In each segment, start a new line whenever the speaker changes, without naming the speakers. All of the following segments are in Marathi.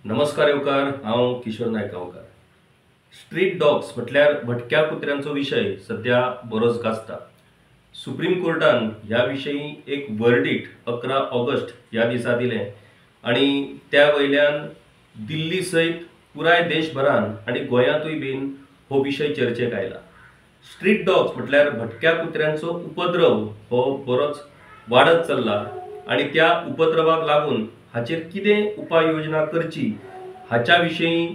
नमस्कार येवकार, हांव किशोर नायक गांवकार। स्ट्रीट डॉग्स म्हटल्यार भटक्या कुत्र्यांचो विशय सध्या बरोच गाजता। सुप्रीम कोर्टान ह्या विशयी एक वर्डिक्ट 11 ऑगस्ट ह्या दिसा दिलें आणि त्या वयल्यान दिल्ली सयत पुराय देशभरान आणि गोंयांतूय बीन हो विशय चर्चेक आयला। स्ट्रीट डॉग्स म्हटल्यार भटक्या कुत्र्यांचो उपद्रव हो बरोच वाडत चल्ला आणि त्या उपद्रवाक लागून हाचेर कितें उपाययोजना करची हाच्या विशयी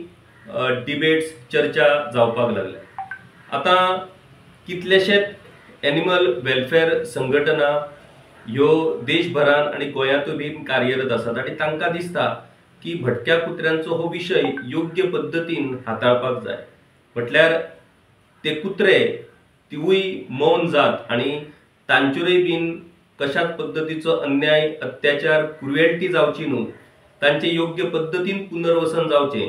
डिबेट्स चर्चा जावपाक लागल्या। आता कितलेशेच एनिमल वेलफेअर संघटना ह्यो देशभरान आणि गोंयांतूय बीन कार्यरत आसात आणि तांकां दिसता की भटक्या कुत्र्यांचो हो विशय योग्य पद्धतीन हाताळपाक जाय। म्हटल्यार ते कुत्रे तिवूय मौन जात आणि तांचेरूय बीन कशाच पद्धतीचो अन्याय अत्याचार क्रुएल्टी जावची न्हू, तांचे योग्य पद्धतीन पुनर्वसन जावचे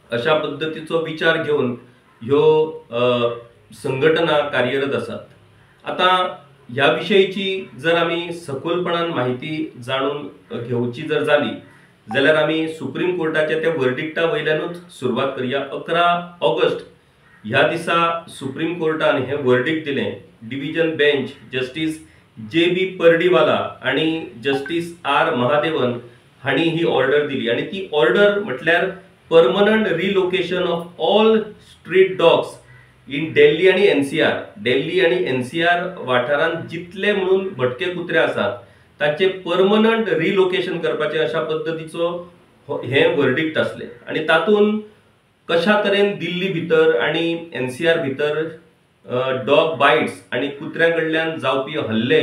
अशा पद्धतीचो विचार घेऊन ह्यो संघटना कार्यरत आसात। आता ह्या विषयीची जर आमी सखोलपणान माहिती जाणून घेवची जर जाली जाल्यार आमी सुप्रीम कोर्टाच्या त्या वर्डिक्टा वयल्यानूच सुरवात करूया। 11 ऑगस्ट ह्या दिसा सुप्रीम कोर्टान हे वर्डिक्ट दिलें। डिव्हिजन बेंच जस्टिस JB पर्डीवाला आणि जस्टिस R महादेवन हाणी ही ऑर्डर दिली आणि ती ऑर्डर म्हटल्यार permanent relocation of all street dogs in Delhi आणि NCR। दिल्ली आणि NCR वाठारांत जितले म्हणून भटके कुत्रे आसात तांचे परमनंट रिलोकेशन करपाचे अशा पद्धतीचो हे वर्डिक्ट असले आणि तातून कशा तरेन दिल्ली भितर आणि NCR भितर डॉग बाइट्स आणि कुत्र्यांकडल्यान जावपी हल्ले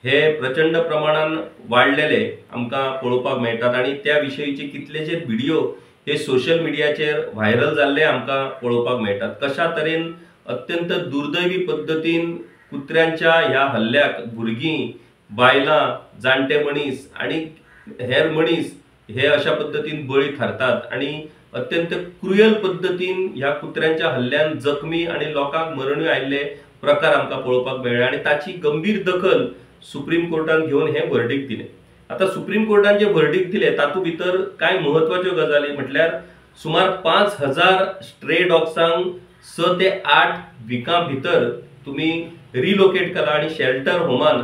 हे प्रचंड प्रमाणात वाढलेले आमकां पळोवपाक मेळटात आणि त्या विशयीचे कितलेशे व्हिडिओ हे सोशल मिडियाचेर व्हायरल जाल्ले आमकां पळोवपाक मेळटात। कशा तरेन अत्यंत दुर्दैवी पद्धतीन कुत्र्यांच्या ह्या हल्ल्याक भुरगीं, बायलां, जाणटे मनीस आणि हेर मनीस हे अशा पद्धतीन बळी थारतात आणि अत्यंत क्रुएल पद्धतीन ह्या कुत्र्यांच्या हल्ल्यान जखमी आणि लोकांक मरणूय आयिल्ले प्रकार आमकां पळोवपाक मेळ्ळे आणि ताची गंभीर दखल सुप्रीम कोर्टान घेवन हे वर्डिक्ट दिले। आता सुप्रीम कोर्टान जे वर्डिक्ट दिले तातूंत भितर कांय महत्वाच्यो गजाली म्हटल्यार सुमार 5000 स्ट्रे डॉग्सांक 6 ते 8 विकां भितर तुम्ही रिलोकेट करा आणि शेल्टर होमान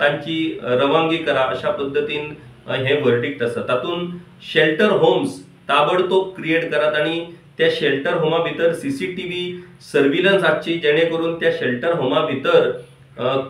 तांची रवानगी करा अशा पद्धतीन हे वर्डिक्ट आसा। तातूंत शेल्टर होम्स ताबडतोब क्रिएट करात आणि त्या शेल्टर होमा भितर CCTV सर्विलन्स आसची जेणे करून त्या शेल्टर होमा भितर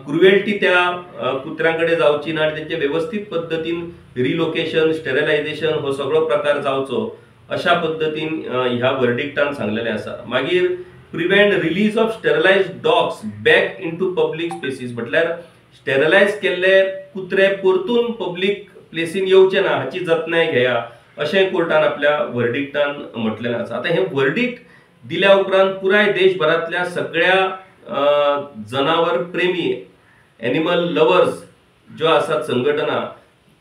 क्रुएल्टी त्या कुत्र्यांकडे जावची ना आणि त्यांचे व्यवस्थित पद्धतीन रिलोकेशन, स्टेरिलायझेशन हो सगळो प्रकार जावचो अशा पद्धतीन ह्या वर्डिक्टान सांगलेले आसा। मागीर prevent release of sterilised dogs back into public species म्हटल्यार स्टेरिलाइज केल्ले कुत्रे परतून पब्लिक प्लेसीन येवचे ना हाची जतनाय घेया अशें कोर्टान आपल्या वर्डिक्टान म्हटलेलें आसा। आता हे वर्डिक्ट दिल्या उपरांत पुराय देशभरातल्या सगळ्या जनावर प्रेमी एनिमल लवर्स ज्यो आसात संघटना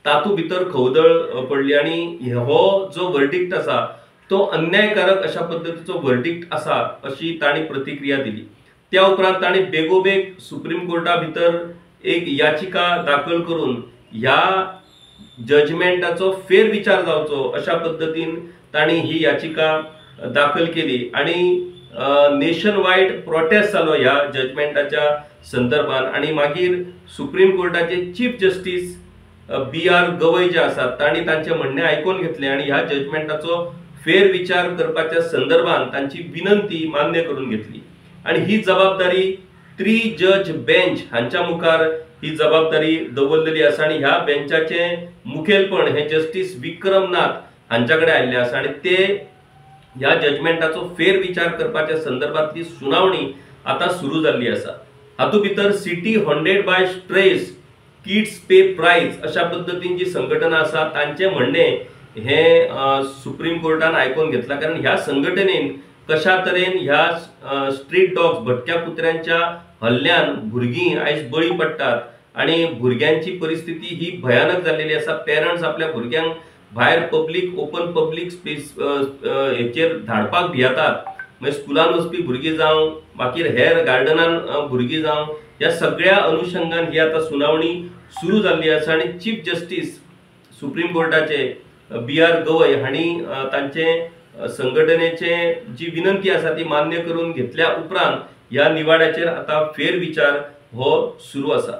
तातूंत भितर खवदळ पडली आणि हो जो वर्डिक्ट आसा तो अन्यायकारक अशा पद्धतीचो वर्डिक्ट आसा अशी ताणी प्रतिक्रिया दिली। त्या उपरांत ताणी बेगोबेग सुप्रीम कोर्टा भितर एक याचिका दाखल करून ह्या जजमेंटाचो फेरविचार जावचो अशा पद्धतीन ताणी ही याचिका दाखल केली आणि नेशन वाइड प्रोटेस्ट जालो ह्या जजमेंटाच्या संदर्भात आणि मागीर सुप्रीम कोर्टाचे चीफ जस्टिस BR गवई जे आसात ताणी तांचे म्हणणे आयकून घेतले आणि ह्या जजमेंटाचो फेरविचार करपाच्या संदर्भात तांची विनंती मान्य करून घेतली आणि ही जबाबदारी 3 जज बेंच हांच्या मुखार ही जबाबदारी दवरलेली आसा आणि ह्या बेंचाचे मुखेलपण हे जस्टिस विक्रमनाथ हांच्याकडे आयिल्ले आसा आणि ते ह्या जजमेंटाचो फेरविचार करपाच्या संदर्भातली सुनावणी आता सुरू जाल्ली आसा। हातूंत भितर city haunted by stress kids pay price अशा पद्धतीन जी संघटना आसा तांचे म्हणणे हे सुप्रीम कोर्टान आयकून घेतला कारण ह्या संघटनेन कशा तरेन ह्या स्ट्रीट डॉग्स भटक्या कुत्र्यांच्या हल्ल्यान भुरगीं आयज बळी पडटात आणि भुरग्यांची परिस्थिती ही भयानक जाल्लेली आसा। पेरंट्स आपल्या भुरग्यांक भायर पब्लिक ओपन पब्लिक स्पेस हेचेर धाडपाक भियेतात। मागीर स्कुलान वचपी भुरगीं जावं मागीर हेर गार्डनान भुरगीं जावं ह्या सगळ्या अनुषंगान ही आता सुनावणी सुरू जाल्ली आसा आणि चीफ जस्टिस सुप्रीम कोर्टाचे BR गवई हांणी तांचे संघटनेचे जी विनंती आसा ती मान्य करून घेतल्या उपरांत ह्या निवाड्याचेर आता फेरविचार हो सुरू आसा।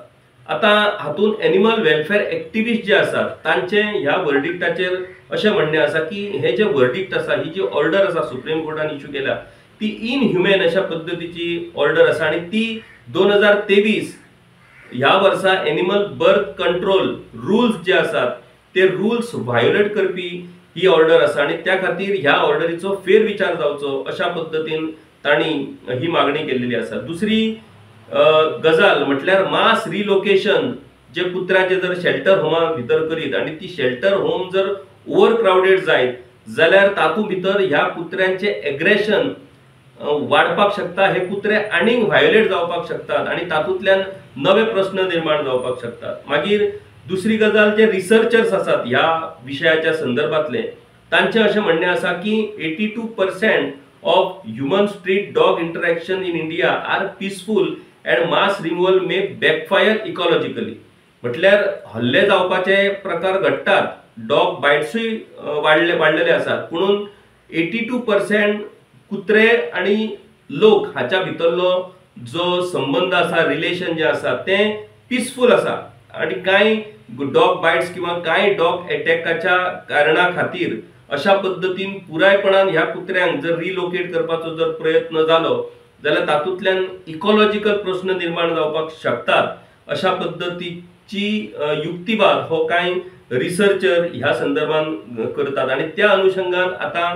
आता हातून एनिमल वेलफेअर एक्टिविस्ट जे आसात तांचे ह्या वर्डिक्टाचेर अशें म्हणणें आसा की हे जे वर्डिक्ट आसा, ही जी ऑर्डर आसा सुप्रीम कोर्टान इश्यू केल्या ती इनह्युमन अशा पद्धतीची ऑर्डर आसा आणि ती 2023 ह्या वर्सा एनिमल बर्थ कंट्रोल रूल्स जे आसात ते रूल्स व्हायोलेट करपी ही ऑर्डर आसा आणि त्या खातीर ह्या ऑर्डरीचो फेरविचार जावचो अशा पद्धतीन तांणी ही मागणी केल्ली आसा। दुसरी गजाल म्हटल्यार मास रिलोकेशन जे कुत्र्याचे जर शेल्टर होमा भितर करीत आणि ती शेल्टर होम जर ओव्हर क्राउडेड जायत जाल्यार तातूंत भितर ह्या कुत्र्यांचे एग्रेशन वाडपाक शकता, हे कुत्रे आनीक व्हायोलेट जावपाक शकतात आणि तातूंतल्यान नवे प्रश्न निर्माण जावपाक शकतात। मागीर दुसरी गजाल जे रिसर्चर्स आसात ह्या विशयाच्या संदर्भातले तांचे अशें म्हणणें आसा की 82% of human street dog interaction in India are peaceful and mass removal may backfire ecologically. म्हटल्यार हल्ले जावपाचे प्रकार घडटात, डॉग बायट्सूय वाडलेले आसात, पुणून 82% कुत्रे आणि लोक हाच्या भितरलो जो संबंध आसा, रिलेशन जे आसा ते पीसफुल आसा आणि कांय डॉग बायट्स किंवा कांय डॉग अटॅकाच्या कारणा खातीर अशा पद्धतीन पुरायपणान ह्या कुत्र्यांक जर रिलोकेट करपाचो जर प्रयत्न जालो जाल्यार तातूंतल्यान इकॉलॉजिकल प्रश्न निर्माण जावपाक शकतात अशा पद्धतीची युक्तिवाद हो कांय रिसर्चर ह्या संदर्भात करतात आणि त्या अनुषंगान आता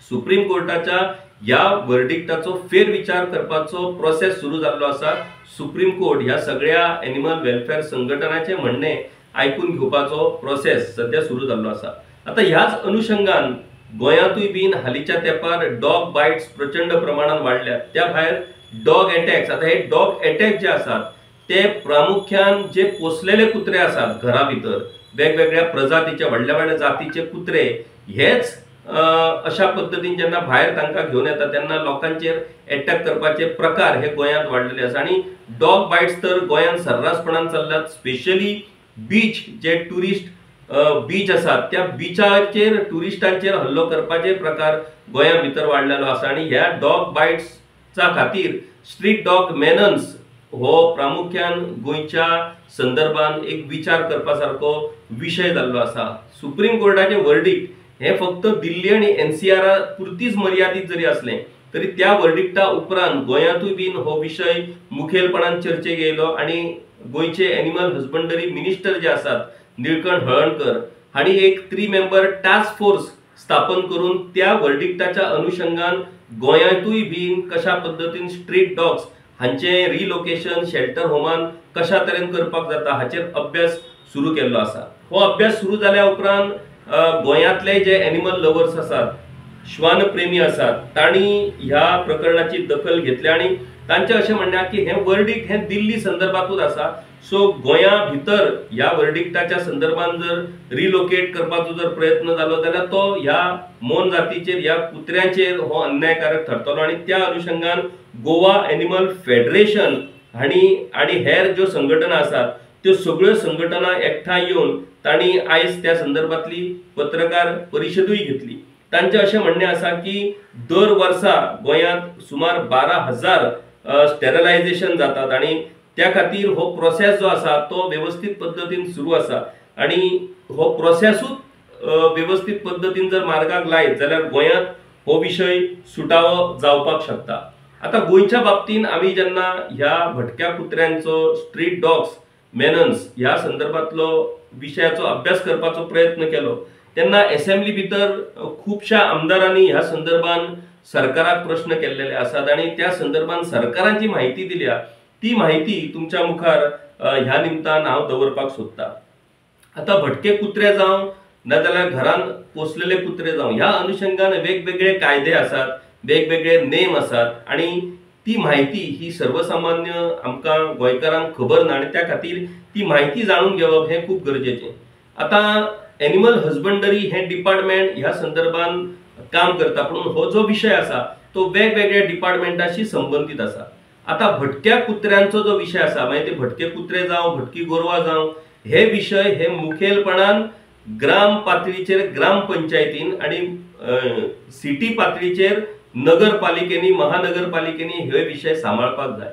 सुप्रीम कोर्टाच्या या वर्डिक्टाचो फेरविचार करपाचो प्रोसेस सुरू जाल्लो आसा। सुप्रीम कोर्ट ह्या सगळ्या एनिमल वेलफेअर संघटनांचे म्हणणे आयकून घेवपाचो प्रोसेस सध्या सुरू जाल्लो आसा। आता ह्याच अनुषंगान गोंयांतूय बीन हालींच्या तेंपार डॉग बायट्स प्रचंड प्रमाणात वाडल्यात। त्या भायर डॉग अटॅक्स, आता हे डॉग अटॅक जे आसात ते प्रामुख्यान जे पोसलेले कुत्रे आसात घरा भितर, वेगवेगळ्या प्रजातीचे व्हडल्या व्हडल्या जातीचे कुत्रे हेच अशा पद्धतीन जेन्ना भायर तांकां घेवन येता तेन्ना लोकांचेर अटॅक करपाचे प्रकार हे गोंयांत वाडलेले आसा आणि डॉग बायट्स तर गोंयांत सर्रासपणान चल्ल्यात। स्पेशली बीच जे टुरिस्ट बीच आसात त्या बीचाचेर टुरिस्टांचेर हल्लो करपाचे प्रकार गोंया भितर वाडलेलो आसा आणि ह्या डॉग बायट्सच्या खातीर स्ट्रीट डॉग मेनन्स हो प्रामुख्यान गोंयच्या संदर्भात एक विचार करपासारको विषय जाल्लो आसा। सुप्रीम कोर्टाचे वर्डिक्ट हे फक्त दिल्ली आणि NCR पुरतीच मर्यादित जरी असले तरी त्या वर्डिक्टा उपरांत गोंयांतूय बीन हो विषय मुखेलपणान चर्चेक येयलो आणि गोंयचे एनिमल हजबंडरी मिनिस्टर जे आसात निळकंठ हळर्णकर हांणी एक 3 मेंबर टास्क फोर्स स्थापन करून त्या वर्डिक्टाच्या अनुषंगान गोंयांतूय बीन कशा पद्धतीन स्ट्रीट डॉग्स हांचे रिलोकेशन शेल्टर होमान कशा तरेन करपाक जाता हाचेर अभ्यास सुरू केल्लो आसा। हो अभ्यास सुरू जाल्या उपरांत गोंयांतले जे एनिमल लवर्स आसात, श्वान प्रेमी आसात, तांणी ह्या प्रकरणाची दखल घेतली आणि तांचे अशें म्हणणे की हे वर्डिक्ट हे दिल्ली संदर्भातूच आसा, सो गोंया भितर ह्या वर्डिक्टाच्या संदर्भात जर रिलोकेट करपाचो जर प्रयत्न जालो जाल्यार तो ह्या मोन जातीचेर ह्या कुत्र्यांचेर हो अन्यायकारक ठरतलो आणि त्या अनुषंगान गोवा एनिमल फेडरेशन आणि हेर ज्यो संघटना आसात त्यो सगळ्यो संघटना एकठांय येवन तांणी आयज त्या संदर्भातली पत्रकार परिशदूय घेतली। तांचे अशें म्हणणे आसा की दर वर्सा गोंयांत सुमार 12,000 स्टेरलायझेशन जातात आणि त्या खातीर हो प्रोसेस जो आसा तो व्यवस्थित पद्धतीन सुरू आसा आणि हो प्रोसेसूच व्यवस्थित पद्धतीन जर मार्गाक लायत जाल्यार गोंयांत हो विषय सुटावो जावपाक शकता। आता गोंयच्या बाबतीन आमी जेन्ना ह्या भटक्या कुत्र्यांचो स्ट्रीट डॉग्स मेनन्स ह्या संदर्भातलो विषयाचो अभ्यास करपाचो प्रयत्न केलो तेन्ना असेंब्ली भितर खूपशा आमदारांनी ह्या संदर्भात सरकाराक प्रश्न केल्लेले आसात आणि त्या संदर्भात सरकारांची माहिती दिल्या ती माहिती तुमच्या मुखार ह्या निमतान हांव दवरपाक सोदता। आता भटके कुत्रे जावं नाजाल्यार घरान पोसलेले कुत्रे जावं ह्या अनुषंगान वेगवेगळे कायदे आसात, वेगवेगळे नेम आसात आणि ती माहिती ही सर्वसामान्य आमकां गोंयकारांक खबर ना आणि त्या खातीर ती माहिती जाणून घेवप हे खूप गरजेचें। आता एनिमल हजबंडरी हे डिपार्टमेंट ह्या संदर्भात काम करता, पण हो जो विषय आसा तो वेगवेगळ्या डिपार्टमेंटाशी संबंधित आसा। आता भटक्या कुत्र्यांचो जो विषय आसा म्हणजे ते भटके कुत्रे जावं भटकी गोरवां जावं हे विषय हे मुखेलपणान ग्राम पातळीचेर ग्रामपंचायतीन आणि सिटी पातळीचेर नगरपालिकेनी महानगरपालिकेनी हे विषय सांबाळपाक जाय।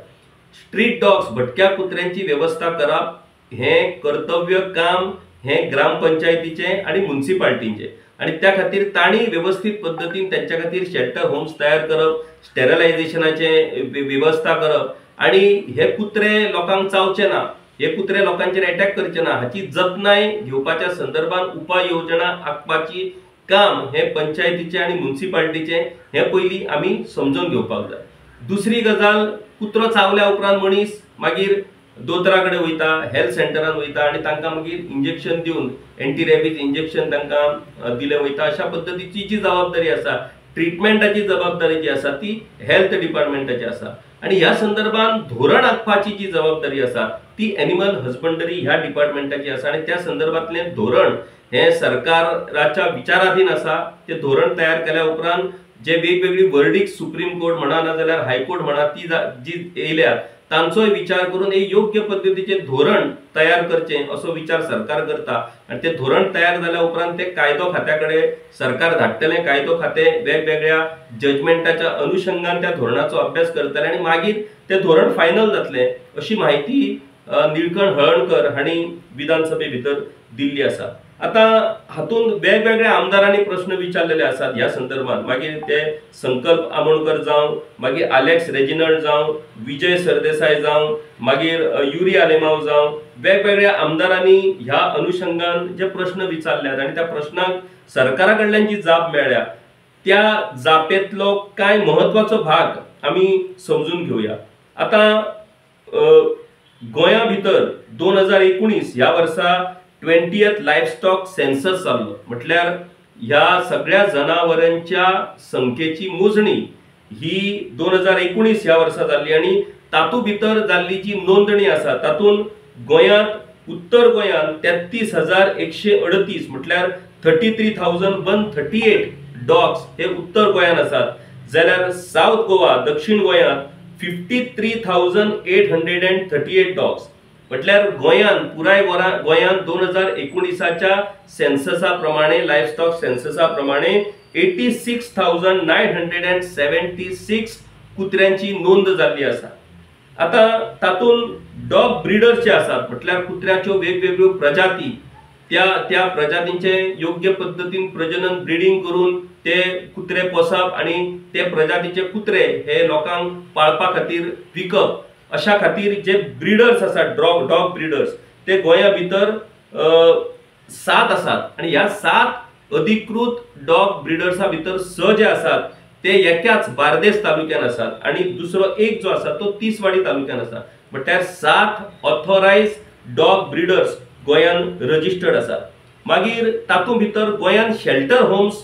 स्ट्रीट डॉग्स भटक्या कुत्र्यांची व्यवस्था करप हे कर्तव्य काम हे ग्रामपंचायतीचे आणि म्युनिसिपालिटीचे, आणि त्या खातीर ताणी व्यवस्थित पद्धतीन त्यांच्या खातीर शेल्टर होम्स तयार करप, स्टेरिलायझेशनाचे व्यवस्था करप, आणि हे कुत्रे लोकांक चावचे ना, हे कुत्रे लोकांचेर अटॅक करचे ना हाची जतनाय घेवपाच्या संदर्भात उपाययोजना आखपाची काम हे पंचायतीचे आणि म्युनिसिपालिटीचे हे पयली आमी समजून घेवपाक जाय। दुसरी गजाल, कुत्रो चावल्या उपरांत मनीस मागीर दोतोराकडे वयता, हेल्थ सेंटरान वयता आणि तांकां मागीर इंजेक्शन दिवन एंटी रॅबीज इंजेक्शन तांकां दिले वयता। अशा पद्धतीची जी जबाबदारी आसा, ट्रीटमेंटाची जबाबदारी जी आसा ती हेल्थ डिपार्टमेंटाची आसा, आणि ह्या संदर्भात धोरण आखपाची जी जबाबदारी आसा ती एनिमल हजबंडरी ह्या डिपार्टमेंटाची आसा, आणि त्या संदर्भातले धोरण हे सरकाराच्या विचाराधीन आसा। ते धोरण तयार केल्या उपरांत जे वेगवेगळी वर्डिक्ट सुप्रीम कोर्ट म्हणा ना जाल्यार हायकोर्ट म्हणा ती जी येयल्या तांचोय विचार करून एक योग्य पद्धतीचे धोरण तयार करचे असो विचार सरकार करता, आणि ते धोरण तयार झाल्या उपरांत ते कायदो खात्याकडे सरकार धाडटले। कायदो खाते वेगवेगळ्या जजमेंटाच्या अनुषंगान त्या धोरणाचो अभ्यास करतले आणि मागीर ते धोरण फायनल जातले अशी माहिती निळकंठ हळर्णकर हांणी विधानसभे भितर दिल्ली आसा। आता हातून वेगवेगळ्या आमदारांनी प्रश्न विचारलेले आसात ह्या संदर्भात, मागीर ते संकल्प आमोणकर जावं, मागीर अलेक्स रेजिनल्ड जावं, विजय सरदेसाय जावं, मागीर युरी आलेमाव जावं, वेगवेगळ्या आमदारांनी ह्या अनुषंगान जे प्रश्न विचारल्यात आणि त्या प्रश्नांक सरकारा कडल्यान जी जाप मेळ्ळ्या त्या जापेतलो काय महत्वाचो भाग आमी समजून घेऊया। आता गोंया भितर 2019 ह्या वर्सा 20th लायफस्टॉक सेन्सस जाल्लो, म्हटल्यार ह्या सगळ्या जनावरांच्या संख्येची मोजणी ही 2019 ह्या वर्सा जाल्ली, आणि तातूं भितर जाल्ली जी नोंदणी आसा तातूंत गोंयांत उत्तर गोंयांत 33,138 म्हटल्यार 33,138 डॉग्स हे उत्तर गोंयांत आसात, जाल्यार साउथ गोवा दक्षिण गोंयांत 53,838 डॉग्स, म्हटल्यार गोंयांत पुराय गोंयांत 2019च्या सेन्ससा प्रमाणे लायफस्टॉक सेन्ससा प्रमाणे 86,976 कुत्र्यांची नोंद जाल्ली आसा। आता तातूंत डॉग ब्रीडर्स जे आसात, म्हटल्यार कुत्र्याच्यो वेगवेगळ्यो प्रजाती, त्या प्रजातींचे योग्य पद्धतीन प्रजनन ब्रीडिंग करून ते कुत्रे पोसप आणि ते प्रजातीचे कुत्रे हे लोकांक पाळपा खातीर विकप, अशा खातीर जे ब्रीडर्स आसात डॉग ब्रीडर्स ते गोंया भितर 7 आसात, आणि ह्या 7 अधिकृत डॉग ब्रीडर्सा भितर 6 जे आसात ते एकाच बार्देस तालुक्यात आसात, आणि दुसरो एक जो आसा तो तिसवाडी तालुक्यात आसा, म्हटल्यार 7 ऑथोराइज डॉग ब्रीडर्स गोंयांत रजिस्टर्ड आसात। मागीर तातूं भितर गोंयांत शेल्टर होम्स,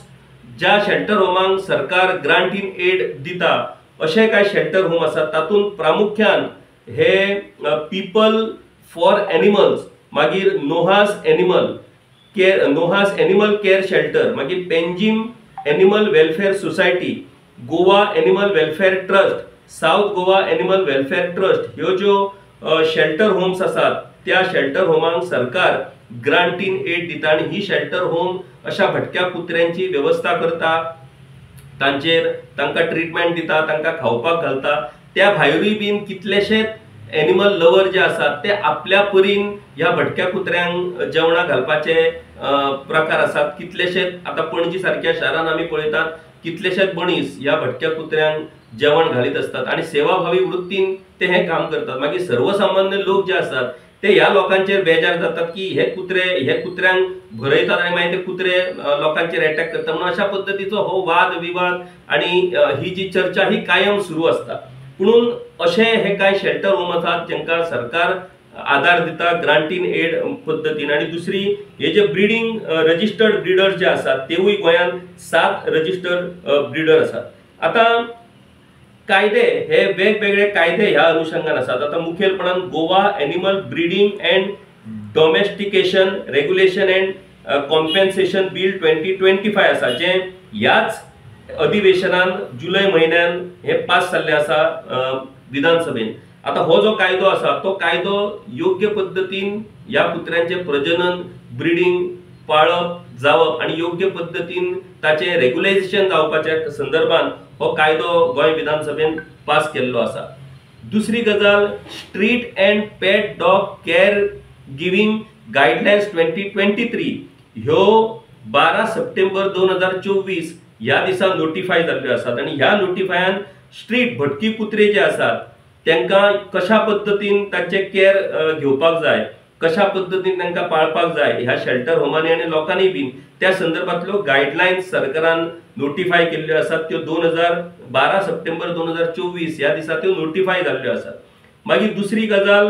ज्या शेल्टर होमांक सरकार ग्रांट इन एड दिता अशे काय शेल्टर होम आसात, तातूंत प्रामुख्यान हे पीपल फॉर एनिमल्स, मागीर नोहास एनिमल केअर शेल्टर, मागीर Panjim animal welfare society, Goa animal welfare trust, south Goa animal welfare trust, ह्यो ज्यो शेल्टर होम्स आसात त्या शेल्टर होमांक सरकार ग्रांट इन एड दिता, आणि ही शेल्टर होम अशा भटक्या कुत्र्यांची व्यवस्था करता, तांकां ट्रीटमेंट दिता, तांकां खावपाक घालता। त्या भायरूय बीन कितलेशेच एनिमल लवर जे आसात ते आपल्या परीन ह्या भटक्या कुत्र्यांक जेवणा घालपाचे प्रकार आसात। कितलेशेच आता पणजी सारख्या शारांत आमी पळयतात कितलेशेच मनीस ह्या भटक्या कुत्र्यांक जेवण घालीत असतात, आणि सेवाभावी वृत्तीन ते हे काम करतात। मागीर सर्वसामान्य लोक जे आसात ते ह्या लोकांचेर बेजार जातात की हे कुत्र्यांक भरयतात आणि मागीर ते कुत्रे लोकांचेर अटॅक करतात, म्हणून अशा पद्धतीचो हो वाद विवाद आणि ही जी चर्चा ही कायम सुरू असता। म्हणून अशे हे काय शेल्टर होम आसात जेंका सरकार आधार दिता ग्रांट इन एड पद्धतीन, आणि दुसरी हे जे ब्रीडिंग रजिस्टर्ड ब्रीडर्स जे आसात तेवूय गोंयांत 7 रजिस्टर्ड ब्रीडर आसात। आता कायदे हे वेगवेगळे कायदे ह्या अनुषंगान आसात। आता मुखेलपणान Goa animal breeding and domestication regulation and compensation bill 2025 आसा, जे ह्याच अधिवेशनान जुलै म्हयन्यान हे पास जाल्ले आसा विधानसभेन। आता हो जो कायदो आसा तो कायदो योग्य पद्धतीन ह्या कुत्र्यांचे प्रजनन ब्रीडिंग पाळप जावप आणि योग्य पद्धतीन ताचे रेग्युलायझेशन जावपाच्या संदर्भात हो कायदो गोंय विधानसभेन पास केल्लो आसा. दुसरी गजाल street and pet dog care giving guidelines 2023 ह्यो 12 सप्टेंबर 2024 ह्या दिसा नोटिफाय जाल्ल्यो आसात आणि ह्या नोटिफायान स्ट्रीट भटकी कुत्रे जे आसात तांकां कशा पद्धतीन तांचे केअर घेवपाक जाय, कशा पद्धतीन तांकां पाळपाक जाय ह्या शेल्टर होमांनी आणि लोकांनी बीन त्या संदर्भातल्यो गायडलायन्स सरकारान नोटिफाय केल्ल्यो आसात. त्यो 12 सप्टेंबर 2024 ह्या दिसा त्यो नोटिफाय जाल्ल्यो आसात. मागीर दुसरी गजाल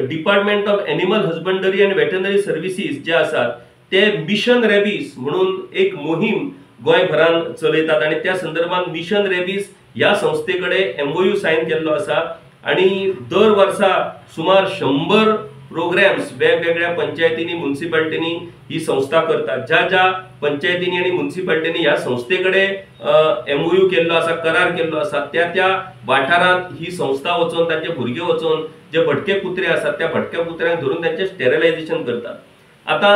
department of animal husbandry and veterinary services जे आसात ते मिशन रेबीज म्हणून एक मोहीम गोंयभरान चलयतात आणि त्या संदर्भात मिशन रेबीज ह्या संस्थेकडे MOU साइन केल्लो आसा आणि दर वर्सा सुमार 100 प्रोग्राम्स वेगवेगळ्या पंचायतींनी म्युनिसिपालिटींनी ही संस्था करतात. ज्या ज्या पंचायतींनी आणि म्युनिसिपालिटींनी ह्या संस्थेकडे MOU केल्लो आसा, करार केल्लो आसा, त्या वाठारांत ही संस्था वचून तांचे भुरगे वचून जे भटके कुत्रे आसात त्या भटक्या कुत्र्यांक धरून त्यांचे स्टेरिलायझेशन करतात. आता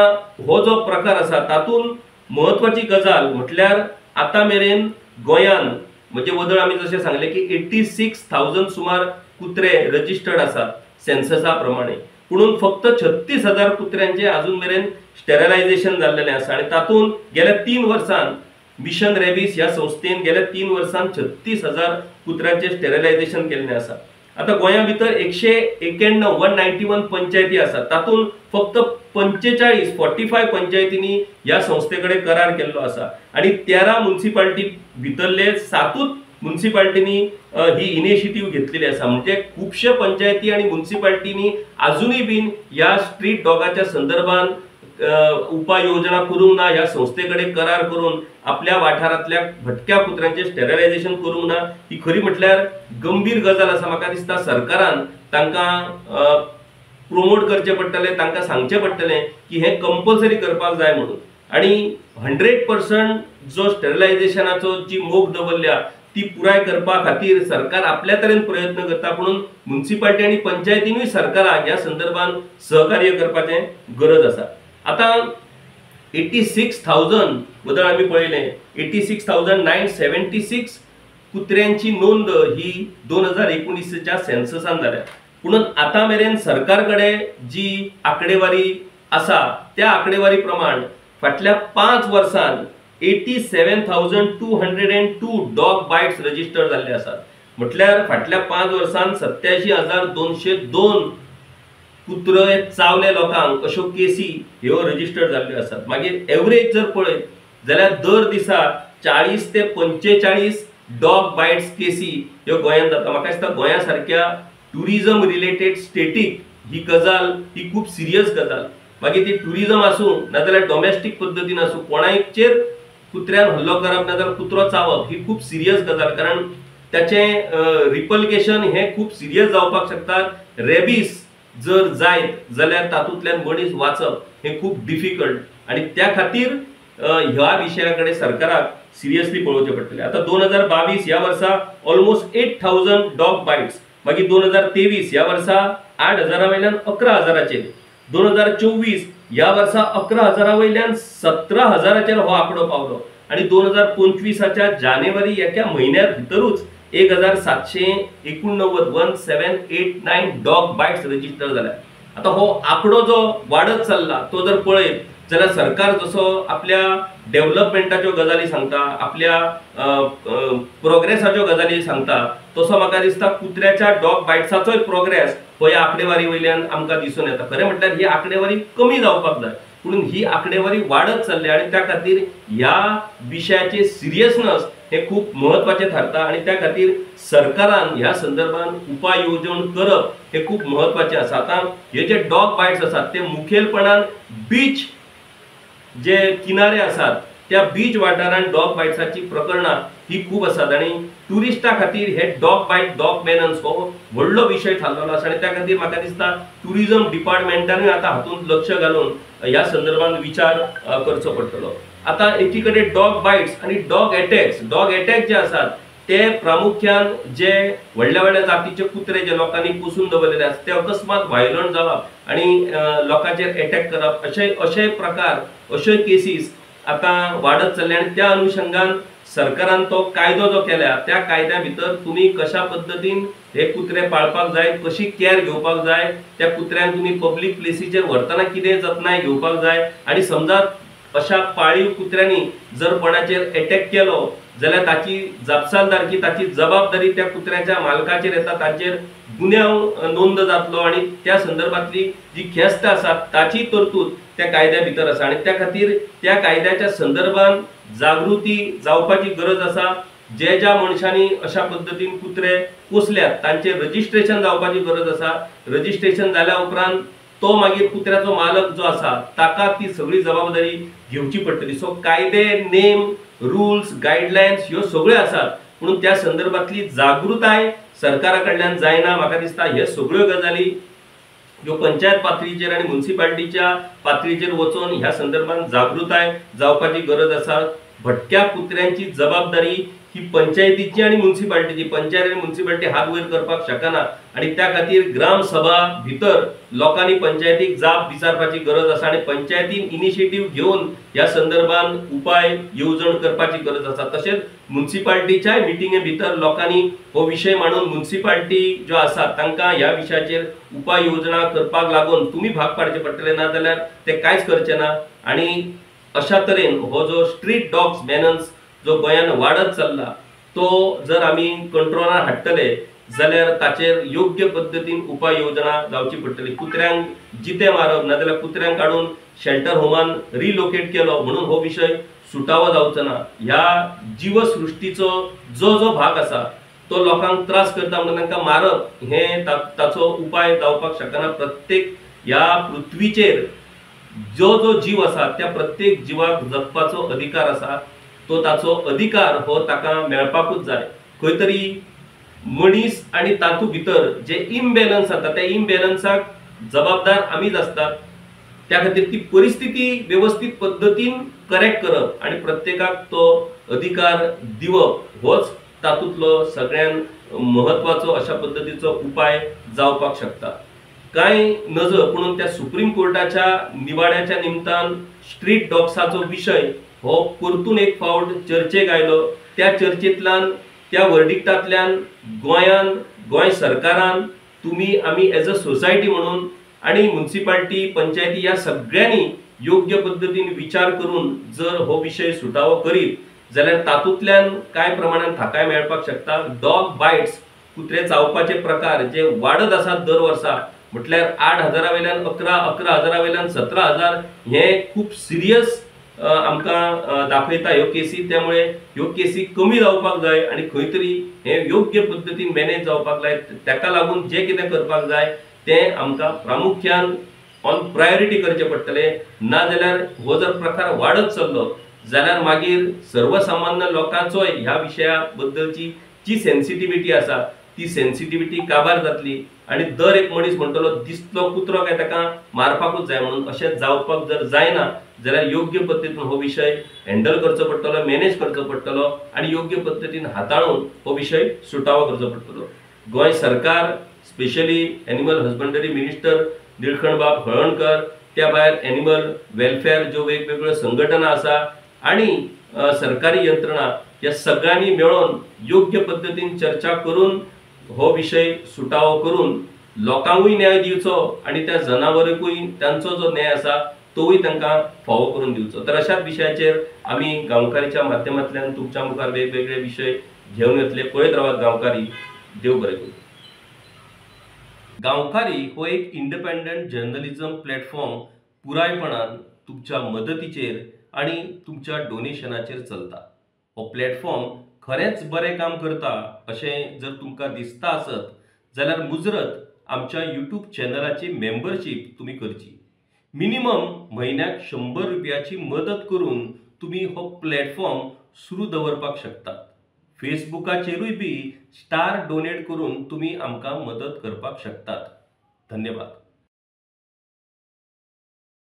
हो जो प्रकार आसा तातूंत महत्वाची गजाल म्हटल्यार आता मेरेन गोंयान म्हणजे वदळ आमी जशें सांगले की 86,000 सुमार कुत्रे रजिस्टर्ड आसात सेन्ससा प्रमाणे, पुणून फक्त 36,000 कुत्र्यांचे अजून मेरेन स्टेरिलायझेशन जाल्लेले आसा आणि तातूंत गेल्या 3 वर्षांत मिशन रेबीज ह्या संस्थेन गेल्या 3 वर्षांत 36,000 कुत्र्यांचे स्टेरिलायझेशन केल्ले आसा. आता गोंया भितर 191 पंचायती आसात, तातूंत फक्त 45 पंचायतींनी ह्या संस्थेकडे करार केल्लो आसा आणि 13 म्युनिसिपालिटी भितरले 7 म्युनिसिपालिटींनी ही इनिशिएटिव्ह घेतलेली आसा. म्हणजे खूपशे पंचायती आणि म्युनिसिपालिटींनी अजूनही बीन या स्ट्रीट डॉगाच्या संदर्भात उपाययोजना करूंक ना, ह्या संस्थेकडे करार करून आपल्या वाठारातल्या भटक्या कुत्र्यांचे स्टेरिलायझेशन करूंक ना. ही खरी म्हटल्यार गंभीर गजाल आसा. म्हाका दिसता सरकारान तांकां प्रोमोट करचे पडटले, तांकां सांगचे पडटले की हे कंपल्सरी करपाक जाय म्हणून. आणि 100% जो स्टेरिलायझेशनाचो जी मोख दवरल्या ती पुराय करपा खातीर सरकार आपल्या तरेन प्रयत्न करता, म्हणून म्युनिसिपालिटी आणि पंचायतींनी सरकाराक ह्या संदर्भात सहकार्य करपाचे गरज आसा. आता 86,000 बद्दल आम्ही पळयले 86,976 कुत्र्यांची नोंद ही 2019च्या सेन्ससान जाल्या. पुणून आता मेरेन सरकारकडे जी आकडेवारी आसा त्या आकडेवारी प्रमाण फाटल्या 5 वर्षांत 87,202 डॉग बाइट्स रजिस्टर जाल्ले आसात. म्हटल्यार फाटल्या 5 वर्षांत 87,202 कुत्रे चावले लोकांक अश्यो केसी ह्यो रजिस्टर जाल्ल्यो आसात. मागीर एव्हरेज जर पळयत जाल्यार दर दिसा 40 ते 45 डॉग बाइट्स केसी ह्यो गोंयांत जाता. म्हाका दिसता गोंया सारक्या टुरिझम रिलेटेड स्टेटीक ही गजाल ही खूप सिरियस गजाल. मागीर ती टुरिझम आसूं नाजाल्यार डोमेस्टीक पद्दतीन आसूं कोणाचेर कुत्र्यान हल्लो करप नाजाल्यार कुत्रो चावप ही खूप सिरियस गजाल, कारण त्याचे रिपल्केशन हे खूप सिरियस जावपाक शकता. रेबीज जर जायत जाल्यार तातूंतल्यान मनीस वाचप हे खूप डिफिकल्ट आणि त्या खातीर ह्या विशयाकडे सरकाराक सिरियसली पळोवचे पडटले. आता 2022 ह्या वर्सा ऑलमोस्ट 8,000 डॉग बाइट्स, मागीर 2023 ह्या वर्सा 8,000 वयल्यान 11,000चेर, 2024 ह्या वर्सा 11,000 वयल्यान 17,000चेर हो आंकडो पावलो आणि 2025च्या जानेवारी एका म्हयन्या भितरूच 1,789 डॉग बाइट्स रजिस्टर जाल्या. आता हो आंकडो जो वाढत चालला तो जर पळयत जाल्यार सरकार जसो आपल्या डेव्हलपमेंटाच्यो गजाली सांगता, आपल्या प्रोग्रेसाच्यो गजाली सांगता, तसो म्हाका दिसता कुत्र्याच्या डॉग बाइट्साचोय प्रोग्रेस हो ह्या आंकडेवारी वयल्यान आमकां दिसून येता. खरें म्हटल्यार ही आंकडेवारी कमी जावपाक जाय, म्हणून ही आंकडेवारी वाढत चल्ली आणि त्या खातीर ह्या विशयाचे सिरियसनेस हे खूप महत्वाचे ठरता आणि त्या खातीर सरकारान ह्या संदर्भात उपाययोजन करप हे खूप महत्वाचे आसा. आता हे जे डॉग बाइट्स आसात ते मुखेलपणान बीच जे किनारे आसात त्या बीच वाठारांत डॉग बाइट्साची प्रकरणां ही खूप आसात आणि टुरिस्टा खातीर हे डॉग बाइट डॉग मेनन्स हो व्हडलो विशय थारलेलो आसा आणि त्या खातीर म्हाका दिसता टुरिझम डिपार्टमेंटानूय आता हातूंत लक्ष घालून ह्या संदर्भात विचार करचो पडटलो. आता एकीकडे डॉग बाइट्स आणि डॉग अटॅक जे आसात ते प्रामुख्यान जे व्हडल्या व्हडल्या जातीचे कुत्रे जे लोकांनी पोसून दवरलेले आसता ते अकस्मात व्हायलंट जावप आणि लोकांचेर अटॅक करप अशे प्रकार अशे केसीस आता वाढत चल्ले आणि त्या अनुषंगान सरकारान तो कायदो जो केला त्या कायद्या भितर तुम्ही कशा पद्धतीन हे कुत्रे पाळपाक जाय, कशी केअर घेवपाक जाय, त्या कुत्र्यांक तुम्ही पब्लिक प्लेसीचेर व्हरतना कितें जतनाय घेवपाक जाय आणि समजा अशा पाळीव कुत्र्यांनी जर कोणाचेर अटॅक केलो जाल्यार ताची जापसालदारकी ताची जबाबदारी त्या कुत्र्याच्या मालकाचेर येता, ताचेर गुन्यांव नोंद जातलो आणि त्या संदर्भातली जी ख्यास्त आसा ताची तरतूद त्या कायद्या भितर आसा आणि त्या खातीर त्या कायद्याच्या संदर्भात जागृती जावपाची गरज आसा। ज्या मनशांनी अशा पद्धतीन कुत्रे पोसल्यात तांचे रजिस्ट्रेशन जावपाची गरज आसा। रजिस्ट्रेशन जाल्या उपरांत तो मागीर कुत्र्याचो मालक जो आसा ताका ती सगळी जबाबदारी घेवची पडटली। सो कायदे, नेम, रूल्स, गायडलायन्स ह्यो सगळ्यो आसात, म्हणून त्या संदर्भातली जागृताय सरकारा कडल्यान जायना। म्हाका दिसता हे सगळ्यो गजाली ह्यो पंचायत पातळीचेर आणि म्युनिसिपालिटीच्या पातळीचेर वचून ह्या संदर्भात जागृताय जावपाची गरज आसा। भटक्या कुत्र्यांची जबाबदारी ही पंचायतीची आणि म्युनिसिपालिटीची, पंचायत आणि म्युनिसिपालिटी हात वयर करपाक शकना आणि त्या खातीर ग्राम सभा भितर लोकांनी पंचायतीक जाप विचारपाची गरज आसा आणि पंचायतीन इनिशिएटिव्ह घेवन ह्या संदर्भात उपाय येवजण करपाची गरज आसा। तशेंच म्युनिसिपालिटीच्या मिटिंगे भितर लोकांनी हो विषय मांडून म्युनिसिपालिटी ज्यो आसा तांकां ह्या विशयाचेर उपाय योजना करपाक लागून तुम्ही भाग पाडचे पडटले, ना जाल्यार ते कांयच करचे ना। आणि अशा तरेन हो जो स्ट्रीट डॉग्स मेनन्स जो गोंयान वाढत चल्ला तो जर आमी कंट्रोलार हाडटले जाल्यार ताचेर योग्य पद्धतीन उपाय योजना जावची पडटली। कुत्र्यांक जिते मारप ना जाल्यार कुत्र्यांक काडून शेल्टर होमान रिलोकेट केलो म्हणून हो विषय सुटावो जावचो ना। ह्या जीवसृष्टीचो जो भाग आसा तो लोकांक त्रास करता म्हणून तांकां मारप हे ताचो उपाय जावपाक शकना। प्रत्येक ह्या पृथ्वीचेर जो जीव आसा त्या प्रत्येक जिवाक जगपाचो अधिकार आसा, तो ताचो अधिकार हो ताका मेळपाकूच जाय। खंय तरी मनीस आणि तातू भितर जे इम्बॅलन्स जाता त्या इम्बॅलन्साक जबाबदार आमीच असतात। त्या खातीर ती परिस्थिती व्यवस्थित पद्धतीन करेक्ट करप आणि प्रत्येकाक तो अधिकार दिवप होच तातूंतलो सगळ्यात महत्वाचो अशा पद्धतीचो उपाय जावपाक शकता। कांय नजर म्हणून त्या सुप्रीम कोर्टाच्या निवाड्याच्या निमतान स्ट्रीट डॉग्साचो विषय हो परतून एक फावट चर्चेक आयलो। त्या चर्चेंतल्यान त्या वर्डिक्टांतल्यान गोंय सरकारान तुम्ही आमी एज अ सोसायटी म्हणून आणि म्युनिसिपालिटी, पंचायती ह्या सगळ्यांनी योग्य पद्धतीन विचार करून जर हो विषय सुटावो करीत जाल्यार तातूंतल्यान काय प्रमाणात थाकाय मेळपाक शकता। डॉग बायट्स कुत्रे चावपाचे प्रकार जे वाढत आसात दर वर्सा, म्हटल्यार 8,000 वयल्यान 11,000 वयल्यान 17,000 हे खूप सिरियस आमकां दाखयता ह्यो केसी। त्यामुळे ह्यो केसी कमी जावपाक जाय आणि खंय तरी हे योग्य पद्धतीन मॅनेज जावपाक जाय। ताका लागून जे कितें करपाक जाय ते आमकां प्रामुख्यान ऑन प्रायोरिटी करचे पडटले, ना जाल्यार हो जर प्रकार वाढत चल्लो जाल्यार मागीर सर्वसामान्य लोकांचोय ह्या विशया बद्दलची जी सेन्सिटिव्हिटी आसा ती सेन्सिटिव्हिटी काबार जातली आणि दर एक मनीस म्हणटलो दिसलो कुत्रो काय ताका मारपाकूच जाय म्हणून अशें जावपाक जर जायना जाल्यार योग्य पद्धतीन हो विषय हँडल करचो पडटलो, मॅनेज करचो पडटलो आणि योग्य पद्धतीन हाताळून हो विषय सुटावो करचो पडटलो। गोंय सरकार, स्पेशली एनिमल हजबंडरी मिनिस्टर निळकंठबाब हळर्णकर, त्या भायर एनिमल वेलफेअर ज्यो वेगवेगळ्यो संघटना आसा आणि सरकारी यंत्रणा या सगळ्यांनी मेळून योग्य पद्धतीन चर्चा करून हो विषय सुटावो करून लोकांकूय न्याय दिवचो आणि त्या जनावरांकूय तांचो जो न्याय आसा तोय तांकां फावो करून दिवचो। तर अशाच विशयाचेर आमी गांवकारीच्या माध्यमांतल्यान तुमच्या मुखार वेगवेगळे विषय घेवन येतले। पळयत रावात गांवकारी। देव बरें करूं। गांवकारी हो एक इंडिपेंडंट जर्नलिझम प्लॅटफॉर्म पुरायपणान तुमच्या मदतीचेर आणि तुमच्या डोनेशनाचेर चलता। हो प्लॅटफॉर्म खरेंच बरें काम करता अशें जर तुमकां दिसता आसत जाल्यार मुजरत आमच्या यूट्यूब चॅनलाची मेंबरशीप तुम्ही करची। मिनिमम म्हयन्याक 100 रुपयाची मदत करून तुम्ही हो प्लॅटफॉर्म सुरू दवरपाक शकतात। फेसबुकाचेरूय बी स्टार डोनेट करून तुम्ही आमकां मदत करपाक शकतात। धन्यवाद।